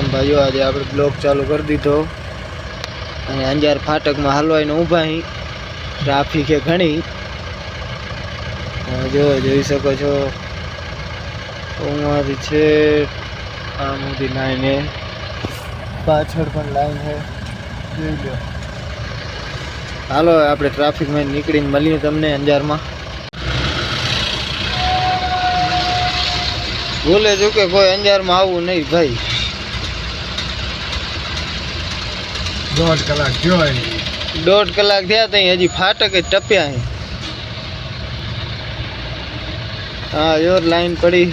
राम भाइयों, आज आप ब्लॉग चालू कर दीधो। अंजार फाटक में हलवाई ने ऊभा ही ट्राफिक है घणी। जो જોઈ શકો છો उमारी छे आ मोटी लाइन है, पाछड़ पण लाइन है। જોઈ લો। हालो आपणे ट्राफिक में નીકળીને મળીએ તમને અંજાર में। भूले चूके कोई अंजार में आवવું नहीं भाई। 1.5 કલાક થયો। 1.5 કલાક થયા તઈ હજી ફાટક જ ટપ્યા હે। हाँ यो लाइन पड़ी।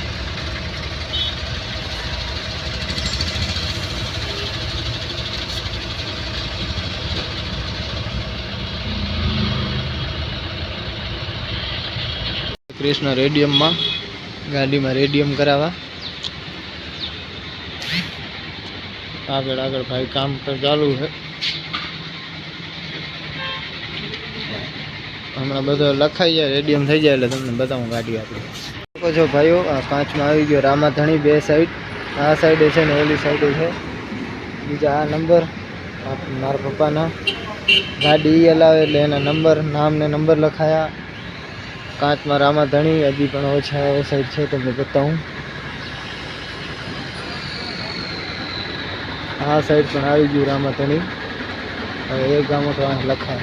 कृष्ण रेडियम में गाड़ी में रेडियम करावा आगळ आगळ भाई काम कर चालू है। हमणा बधो लखाई जाए रेडियम थई जाए એટલે તમને બતાવું ગાડી આપણે। देखो जो भाइयों आ कांच में આવી ગયો રામાધણી બે સાઈડ। આ સાઈડ છે ને ઓલી સાઈડ છે બીજા। આ નંબર મારા પપ્પાના ગાડી હલાવે એટલે એના નંબર નામ ને નંબર લખાયા। कांच में रामाधणी हजी पण ओछा ओ साइड है तमने बताऊं। आ साइड पण आई गई रामाधणी। एक गाम तो लखा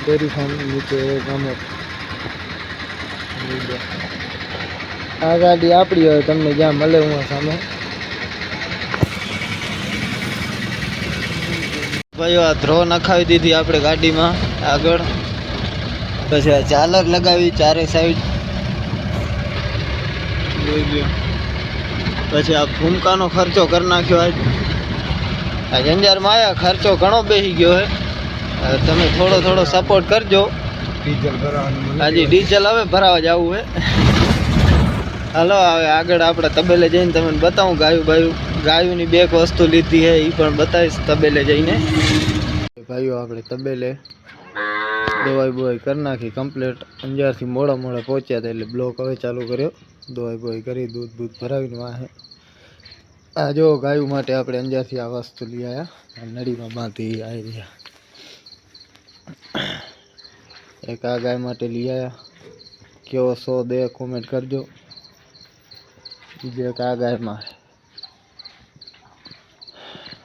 डेरी फार्म नीचे गाम। आ गाड़ी आपड़ी है तमने ज्यादा मळे हुआ सामे। भाई आ ध्रो नखावी दीधी आपणे गाड़ी में आगळ। पछी आ झालर लगावी चारे साइड। पछी आ फूमकानो खर्चो कर नाख्यो। आज अंजार में आया खर्चो घणो बेही गयो है। तमे थोड़ो थोड़ो सपोर्ट करजो। डीजल भरावा आज डीजल हवे भरावा जावुं है। हालो हवे आगळ आपणे तबेले जईने तमने बताऊं। गायूनी बेक वस्तु लीधी है ई पण बताईश तबेले जईने। भाईओ आपणे तबेले दवाई बोवाई कर नाखी कम्प्लीट। अंजार थी मोड़ा मोड़ा पहुंचा था એટલે બ્લોક હવે ચાલુ કર્યો। દવાઈ બોવાઈ કરી दूध दूध ભરાવીને વાહે आ जो गायों माटे આપણે અંજારથી આ વસ્તુ લઈ આયા। નળીમાં બાંધી આવી રહ્યા। एक आ गाय माटे लई आया। केवो सो दे कमेंट करजो। बीजे एक आ गाय में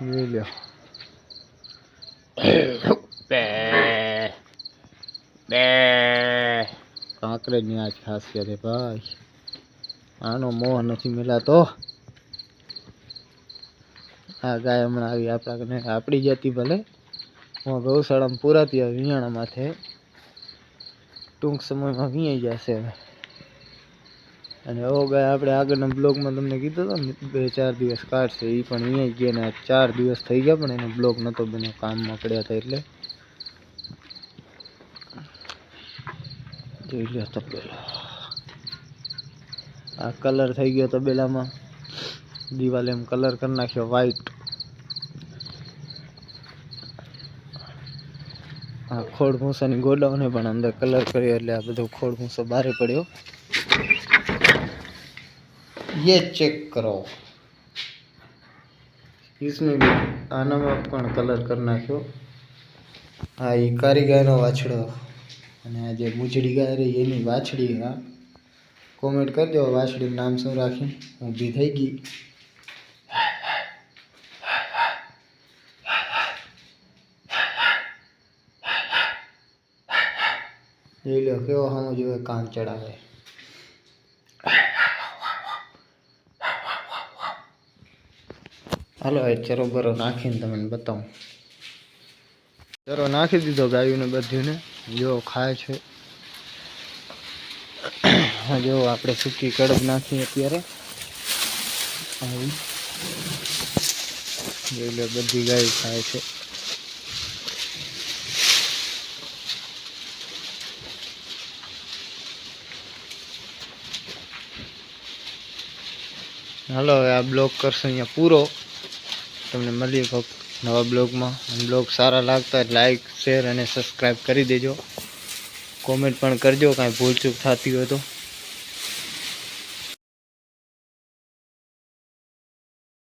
જોઈ લ્યો। कांकरेज ની आज खासियत है भाई। आनो मोह नहीं मिला तो आ गाय हमणा आई आपड़ा कने आपड़ी जाती भले वो गौशाला में पूरा थी वियाणा माथे टूंक समय में वियाई जशे। अने ओ गाय आपणे આગળના બ્લોગ માં તમને કીધું તો 2-4 દિવસ કાઢશે ઈ પણ વિયાઈ ગયા ને 4 દિવસ થઈ ગયા પણ એનો બ્લોગ નતો બન્યો કામ માં પડ્યા હતા એટલે। જોઈ લો તબેલો आ कलर थई गयो तबेला में। दीवाले में कलर कर नाख्यो व्हाइट। आ खोड़ भूसा नी गोडाउने पण अंदर कलर कर्यो એટલે आ બધો खोड़ भूसो बारे पड्यो। ये चेक करो। इसमें भी आना में पण कलर कर नाख्यो। आ ई कारी गायनो वाछड़ो अने आ जे मुजड़ी गाय रही एनी वाछड़ी है। कमेंट करजो वाछड़ी नाम शुं राखी। ऊभी थई गई। જોઈ લો કેવો હામો જોવે કાન ચડાવે। હાલો એ ચરો બરો નાખીને તમને બતાવું। ચરો નાખી દીધો ગાયોને બધીને જો ખાય છે। जो आपणे सूकी कड़क नाखी अत्यारे बधी गाय खाए छे। हालो आ ब्लॉग करशो अहींया पूरो। तमने मळीए નવા બ્લોગમાં. બ્લોગ સારા લાગતા લાઈક શેર અને સબસ્ક્રાઈબ કરી દેજો. કોમેન્ટ પણ કરજો કાંઈ ભૂલચૂક થતી હોય તો.